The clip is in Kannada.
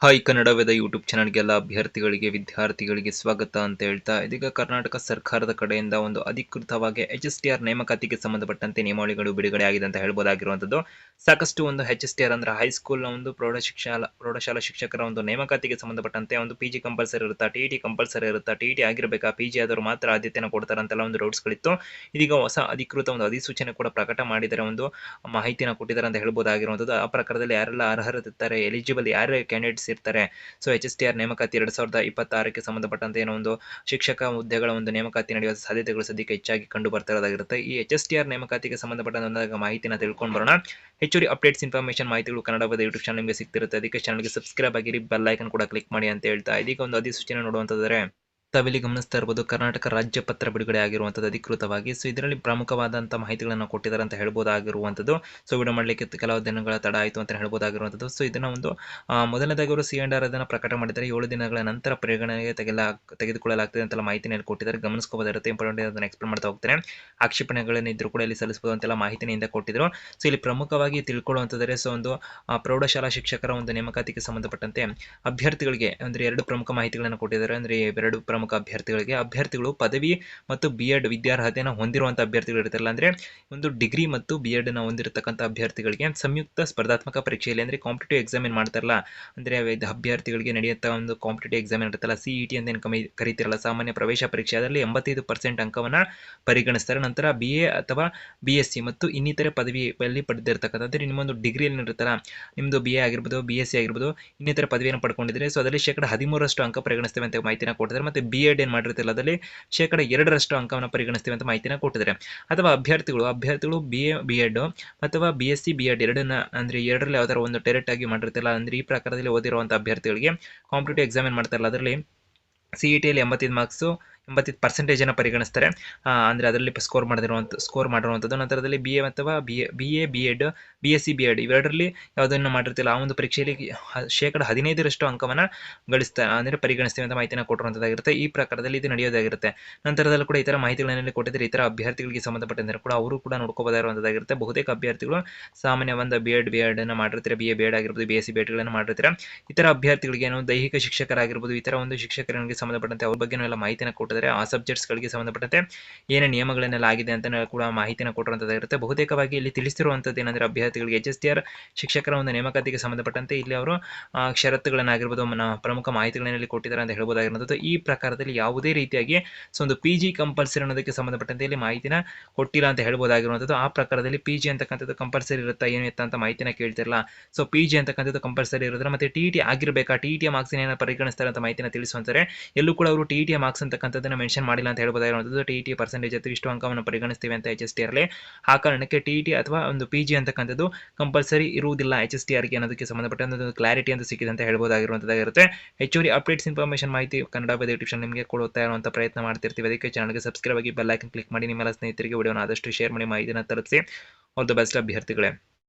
ಹಾಯ್ ಕನ್ನಡವೇದ ಯೂಟ್ಯೂಬ್ ಚಾನಲ್ಗೆಲ್ಲ ಅಭ್ಯರ್ಥಿಗಳಿಗೆ ವಿದ್ಯಾರ್ಥಿಗಳಿಗೆ ಸ್ವಾಗತ ಅಂತ ಹೇಳ್ತಾ ಇದೀಗ ಕರ್ನಾಟಕ ಸರ್ಕಾರದ ಕಡೆಯಿಂದ ಒಂದು ಅಧಿಕೃತವಾಗಿ HSTR ನೇಮಕಾತಿಗೆ ಸಂಬಂಧಪಟ್ಟಂತೆ ನಿಯಮಾವಳಿಗಳು ಬಿಡುಗಡೆ ಆಗಿದೆ ಅಂತ ಹೇಳ್ಬೋದಾಗಿರುವಂಥದ್ದು. ಸಾಕಷ್ಟು ಒಂದು HSTR ಅಂದ್ರೆ ಹೈಸ್ಕೂಲ್ನ ಒಂದು ಪ್ರೌಢಶಾಲಾ ಶಿಕ್ಷಕರ ಒಂದು ನೇಮಕಾತಿಗೆ ಸಂಬಂಧಪಟ್ಟಂತೆ ಒಂದು PG ಕಂಪಲ್ಸರಿ ಇರುತ್ತಾ, TET ಕಂಪಲ್ಸರಿ ಇರುತ್ತಾ, TET ಆಗಿರಬೇಕಾ, PG ಆದವರು ಮಾತ್ರ ಆದ್ಯತೆಯನ್ನು ಕೊಡ್ತಾರೆ ಅಂತೆಲ್ಲ ಒಂದು ಡೌಟ್ಸ್ಗಳಿತ್ತು. ಇದೀಗ ಹೊಸ ಅಧಿಕೃತ ಒಂದು ಅಧಿಸೂಚನೆ ಕೂಡ ಪ್ರಕಟ ಮಾಡಿದರೆ ಒಂದು ಮಾಹಿತಿನ ಕೊಟ್ಟಿದ್ದಾರೆ ಅಂತ ಹೇಳ್ಬೋದಾಗಿರುವಂಥದ್ದು. ಆ ಪ್ರಕಾರದಲ್ಲಿ ಯಾರೆಲ್ಲ ಅರ್ಹರಿರ್ತಾರೆ, ಎಲಿಜಿಬಲ್ ಯಾರು ಕ್ಯಾಂಡಿಡೇಟ್ಸ್ ಇರ್ತಾರೆ. ಸೊ HSTR ನೇಮಕಾತಿ 2026ಕ್ಕೆ ಸಂಬಂಧಪಟ್ಟಂತೆ ಏನೋ ಒಂದು ಶಿಕ್ಷಕ ಹುದ್ದೆಗಳ ಒಂದು ನೇಮಕಾತಿ ನಡೆಯುವ ಸಾಧ್ಯತೆಗಳು ಸದ್ಯಕ್ಕೆ ಹೆಚ್ಚಾಗಿ ಕಂಡು ಬರ್ತಾ ಇರೋದಾಗಿರುತ್ತೆ. ಈ HSTR ನೇಮಕಾತಿಗೆ ಸಂಬಂಧಪಟ್ಟಂತ ಮಾಹಿತಿನ ತಿಳ್ಕೊಂಡು ಬರೋಣ. ಹೆಚ್ಚುವರಿ ಅಪ್ಡೇಟ್ಸ್ ಇನ್ಫಾರ್ಮೇಷನ್ ಮಾಹಿತಿಗಳು ಕನ್ನಡದ ಯೂಟ್ಯೂಬ್ ಚಾನಲ್ ನಿಮಗೆ ಸಿಗ್ತಿರುತ್ತೆ. ಅದಕ್ಕೆ ಚಾನಲ್ಗೆ ಸಬ್ಸ್ಕ್ರೈಬ್ ಆಗಿರಿ, ಬೆಲ್ ಐಕನ್ ಕೂಡ ಕ್ಲಿಕ್ ಮಾಡಿ ಅಂತ ಹೇಳ್ತಾ ಇದೀಗ ಒಂದು ಅಧಿಸೂಚನೆ ನೋಡುವಂತಂದ್ರೆ ತಾವಿಲ್ಲಿ ಗಮನಿಸ್ತಾ ಇರಬಹುದು ಕರ್ನಾಟಕ ರಾಜ್ಯ ಪತ್ರ ಬಿಡುಗಡೆ ಆಗಿರುವಂಥದ್ದು ಅಧಿಕೃತವಾಗಿ. ಸೊ ಇದರಲ್ಲಿ ಪ್ರಮುಖವಾದಂಥ ಮಾಹಿತಿಗಳನ್ನು ಕೊಟ್ಟಿದ್ದಾರೆ ಅಂತ ಹೇಳ್ಬೋದಾಗಿರುವಂಥದ್ದು. ಸೊ ವಿಡಿಯೋ ಮಾಡಲಿಕ್ಕೆ ಕೆಲವು ದಿನಗಳ ತಡ ಆಯಿತು ಅಂತ ಹೇಳ್ಬೋದಾಗಿರುವಂಥದ್ದು. ಸೊ ಇದನ್ನ ಒಂದು ಮೊದಲನೇದಾಗಿ ಅವರು C&R ಅದನ್ನು ಪ್ರಕಟ ಮಾಡಿದ್ದಾರೆ. 7 ದಿನಗಳ ನಂತರ ಪರಿಗಣನೆಗೆ ತೆಗೆದುಕೊಳ್ಳಲಾಗ್ತದೆ ಅಂತೆಲ್ಲ ಮಾಹಿತಿಯನ್ನು ಕೊಟ್ಟಿದ್ದಾರೆ. ಗಮನಿಸ್ಕೋಬೋದಿರುತ್ತೆ. ಇಂಪಾರ್ಟೆಂಟ್ ಅದನ್ನು ಎಕ್ಸ್ಪ್ಲೇನ್ ಮಾಡ್ತಾ ಹೋಗ್ತೇನೆ. ಆಕ್ಷೇಪಣೆಗಳೇನಿದ್ರು ಕೂಡ ಇಲ್ಲಿ ಸಲ್ಲಿಸಬಹುದು ಅಂತೆಲ್ಲ ಮಾಹಿತಿಯಿಂದ ಕೊಟ್ಟಿದ್ರು. ಸೊ ಇಲ್ಲಿ ಪ್ರಮುಖವಾಗಿ ತಿಳ್ಕೊಳ್ಳುವಂಥದ್ದರೆ ಸೊ ಒಂದು ಪ್ರೌಢಶಾಲಾ ಶಿಕ್ಷಕರ ಒಂದು ನೇಮಕಾತಿಗೆ ಸಂಬಂಧಪಟ್ಟಂತೆ ಅಭ್ಯರ್ಥಿಗಳಿಗೆ ಅಂದ್ರೆ 2 ಪ್ರಮುಖ ಮಾಹಿತಿಗಳನ್ನು ಕೊಟ್ಟಿದ್ದಾರೆ. ಅಂದ್ರೆ 2 ಪ್ರಮುಖ ಅಭ್ಯರ್ಥಿಗಳು ಪದವಿ ಮತ್ತು B.Ed ವಿದ್ಯಾರ್ಹತೆಯನ್ನು ಹೊಂದಿರುವಂಥ ಅಭ್ಯರ್ಥಿಗಳು ಇರ್ತಾರಲ್ಲ, ಅಂದ್ರೆ ಒಂದು ಡಿಗ್ರಿ ಮತ್ತು B.Ed ನ ಹೊಂದಿರತಕ್ಕಂಥ ಅಭ್ಯರ್ಥಿಗಳಿಗೆ ಸಂಯುಕ್ತ ಸ್ಪರ್ಧಾತ್ಮಕ ಪರೀಕ್ಷೆಯಲ್ಲಿ ಅಂದ್ರೆ ಕಾಂಪಿಟೇಟಿವ್ ಎಕ್ಸಾಮ್ ಏನ್ ಮಾಡ್ತಾರಲ್ಲ, ಅಂದ್ರೆ ಅಭ್ಯರ್ಥಿಗಳಿಗೆ ನಡೆಯುತ್ತಾ ಒಂದು ಕಾಂಪಿಟೇಟಿವ್ ಎಕ್ಸಾಮ್ ಇರುತ್ತಲ್ಲ, CET ಅಂತ ಏನು ಕರೀತಿರಲ್ಲ, ಸಾಮಾನ್ಯ ಪ್ರವೇಶ ಪರೀಕ್ಷೆ, ಅದರಲ್ಲಿ 85% ಅಂಕವನ್ನ ಪರಿಗಣಿಸ್ತಾರೆ. ನಂತರ BA ಅಥವಾ BSc ಮತ್ತು ಇನ್ನಿತರೆ ಪದವಿಯಲ್ಲಿ ಪಡೆದಿರ್ತಕ್ಕಂಥ ನಿಮ್ಮೊಂದು ಡಿಗ್ರಿಯಲ್ಲಿ ಇರುತ್ತಲ್ಲ, ನಿಮ್ದು BA ಆಗಿರ್ಬೋದು, BSc ಆಗಿರ್ಬೋದು, ಇನ್ನಿತರ ಪದವಿಯನ್ನು ಪಡ್ಕೊಂಡಿದ್ರೆ ಸೊ ಅದರಲ್ಲಿ 13% ಅಂಕ ಪರಿಗಣಿಸ್ತೇವೆ ಅಂತ ಮಾಹಿತಿನ ಕೊಟ್ಟಿದ್ದಾರೆ. ಮತ್ತೆ B.Ed ಏನ್ ಮಾಡಿರ್ತಿಲ್ಲ ಅದರಲ್ಲಿ 2% ಅಂಕವನ್ನು ಪರಿಗಣಿಸ್ತೇವೆ ಅಂತ ಮಾಹಿತಿನ ಕೊಟ್ಟಿದ್ದಾರೆ. ಅಥವಾ ಅಭ್ಯರ್ಥಿಗಳು BA B.Ed ಅಥವಾ BSc B.Ed ಎರಡನ್ನ ಅಂದ್ರೆ ಎರಡರಲ್ಲಿ ಯಾವ್ದಾರ ಒಂದು ಡೈರೆಕ್ಟ್ ಆಗಿ ಮಾಡಿರ್ತಿಲ್ಲ, ಅಂದ್ರೆ ಈ ಪ್ರಕಾರದಲ್ಲಿ ಓದಿರುವಂತಹ ಅಭ್ಯರ್ಥಿಗಳಿಗೆ ಕಾಂಪಿಟೇಟಿವ್ ಎಕ್ಸಾಮ್ ಏನ್ ಮಾಡ್ತಾರಲ್ಲ ಅದರಲ್ಲಿ CET ಅಲ್ಲಿ 85% ಅನ್ನು ಪರಿಗಣಿಸ್ತಾರೆ. ಅಂದ್ರೆ ಅದರಲ್ಲಿ ಸ್ಕೋರ್ ಮಾಡಿರುವಂಥದ್ದು. ನಂತರದಲ್ಲಿ BA ಅಥವಾ BA B.Ed BSc B.Ed ಇವೆರಡರಲ್ಲಿ ಯಾವುದನ್ನು ಮಾಡಿರ್ತಿಲ್ಲ ಆ ಒಂದು ಪರೀಕ್ಷೆಯಲ್ಲಿ 15% ಅಂಕವನ್ನ ಗಳಿಸ್ತಾರೆ, ಅಂದ್ರೆ ಪರಿಗಣಿಸ್ತೇವೆ ಅಂತ ಮಾಹಿತಿನ ಕೊಟ್ಟಿರುವಂತದ್ದಾಗಿರುತ್ತೆ. ಈ ಪ್ರಕಾರದಲ್ಲಿ ಇದು ನಡೆಯೋದಾಗಿರುತ್ತೆ. ನಂತರದಲ್ಲೂ ಕೂಡ ಇತರ ಮಾಹಿತಿಗಳನ್ನೆಲ್ಲ ಕೊಟ್ಟಿದ್ದಾರೆ. ಇತರ ಅಭ್ಯರ್ಥಿಗಳಿಗೆ ಸಂಬಂಧಪಟ್ಟಂತೆ ಕೂಡ ಅವರು ಕೂಡ ನೋಡ್ಕೋಬಹುದಾಗಿರುವಂತದ್ದಾಗಿರುತ್ತೆ. ಬಹುತೇಕ ಅಭ್ಯರ್ಥಿಗಳು ಸಾಮಾನ್ಯ ಒಂದು B.Ed ಅನ್ನು ಮಾಡಿರ್ತಾರೆ, BA B.Ed ಆಗಿರ್ಬೋದು, BSc B.Ed ಗಳನ್ನು ಮಾಡಿರ್ತಾರೆ. ಇತರ ಅಭ್ಯರ್ಥಿಗಳಿಗೆ ಏನು ದೈಹಿಕ ಶಿಕ್ಷಕರಾಗಿರ್ಬೋದು, ಇತರ ಒಂದು ಶಿಕ್ಷಕರಿಗೆ ಸಂಬಂಧಪಟ್ಟಂತೆ ಅವ್ರ ಬಗ್ಗೆ ಎಲ್ಲ ಮಾಹಿತಿನ ಕೊಟ್ಟಿದ್ದಾರೆ. ಆ ಸಬ್ಜೆಕ್ಟ್ಸ್ ಗಳಿಗೆ ಸಂಬಂಧಪಟ್ಟಂತೆ ಏನೇ ನಿಯಮಗಳನ್ನೆಲ್ಲ ಆಗಿದೆ ಅಂತ ಕೂಡ ಮಾಹಿತಿನ ಕೊಟ್ಟಿರುವಂತದ್ದಾಗಿರುತ್ತೆ. ಬಹುತೇಕವಾಗಿ ಇಲ್ಲಿ ತಿಳಿಸಿರುವಂತದ್ದು ಏನಂದ್ರೆ ಅಭ್ಯರ್ಥಿಗಳಿಗೆ HSTR ಶಿಕ್ಷಕರ ಒಂದು ನೇಮಕಾತಿಗೆ ಸಂಬಂಧಪಟ್ಟಂತೆ ಇಲ್ಲಿ ಅವರು ಷರತ್ತುಗಳನ್ನಾಗಿರ್ಬೋದು, ಪ್ರಮುಖ ಮಾಹಿತಿಗಳನ್ನೆಲ್ಲ ಕೊಟ್ಟಿದ್ದಾರೆ ಅಂತ ಹೇಳ್ಬೋದಾಗಿರುವಂಥದ್ದು. ಈ ಪ್ರಕಾರದಲ್ಲಿ ಯಾವುದೇ ರೀತಿಯಾಗಿ ಒಂದು PG ಕಂಪಲ್ಸರಿ ಅನ್ನೋದಕ್ಕೆ ಸಂಬಂಧಪಟ್ಟಂತೆ ಇಲ್ಲಿ ಮಾಹಿತಿನ ಕೊಟ್ಟಿಲ್ಲ ಅಂತ ಹೇಳ್ಬೋದಾಗಿರುವಂಥದ್ದು. ಆ ಪ್ರಕಾರದಲ್ಲಿ PG ಅಂತಕ್ಕಂಥದ್ದು ಕಂಪಲ್ಸರಿ ಇರುತ್ತಾ ಏನಿತ್ತ ಅಂತ ಮಾಹಿತಿನ ಕೇಳ್ತಿರಲ್ಲ. ಸೊ PG ಅಂತಕ್ಕಂಥದ್ದು ಕಂಪಲ್ಸರಿ ಇರೋದ್ರ ಮತ್ತೆ TET ಆಗಿರ್ಬೇಕಾ, TET ಮಾರ್ಕ್ಸ್ ಏನಾದ್ರು ಪರಿಗಣಿಸ್ತಾರೆ ಅಂತ ಮಾಹಿತಿನ ತಿಳಿಸುವಂತಾರೆ. ಎಲ್ಲೂ ಕೂಡ ಅವರು TET ಮಾರ್ಕ್ಸ್ ಅಂತಕ್ಕಂಥದ್ದನ್ನ ಮೆನ್ಷನ್ ಮಾಡಿಲ್ಲ ಅಂತ ಹೇಳ್ಬೋದಾಗಿರುವಂಥದ್ದು. TET ಪರ್ಸೆಂಟೇಜ್ ಅಥವಾ ಇಷ್ಟು ಅಂಕವನ್ನು ಪರಿಗಣಿಸ್ತೀವಿ ಅಂತ HSTR ಅಲ್ಲಿ. ಆ ಕಾರಣಕ್ಕೆ TET ಅಥವಾ ಒಂದು PG ಅಂತಕ್ಕಂಥದ್ದು ಕಂಪಲ್ಸರಿ ಇರುವುದಿಲ್ಲ HSTR ಗೆ ಅನ್ನೋದಕ್ಕೆ ಸಂಬಂಧಪಟ್ಟ ಒಂದು ಕ್ಲಾರಿಟಿ ಅಂತ ಸಿಕ್ಕಿದೆ ಅಂತ ಹೇಳ್ಬೋದಾಗಿರುವಂಥದ್ದಾಗಿರುತ್ತೆ. ಹೆಚ್ಚುವರಿ ಅಪ್ಡೇಟ್ಸ್ ಇನ್ಫಾರ್ಮೇಷನ್ ಮಾಹಿತಿ ಕನ್ನಡ ಯೂಟ್ಯೂಬ್ ಚಾನಲ್ ನಿಮಗೆ ಕೊಡುತ್ತಾ ಇರುವಂಥ ಪ್ರಯತ್ನ ಮಾಡ್ತಿರ್ತೀವಿ. ಅದಕ್ಕೆ ಚಾನಲ್ಗೆ ಸಬ್ಸ್ಕ್ರೈಬ್ ಆಗಿ ಬೆಲ್ ಐಕನ್ ಕ್ಲಿಕ್ ಮಾಡಿ ನಿಮ್ಮೆಲ್ಲ ಸ್ನೇಹಿತರಿಗೆ ವಿಡಿಯೋನ ಆದಷ್ಟು ಶೇರ್ ಮಾಡಿ ಮಾಹಿತಿನ ತಲುಪಿಸಿ. All the best ಅಭ್ಯರ್ಥಿಗಳೇ.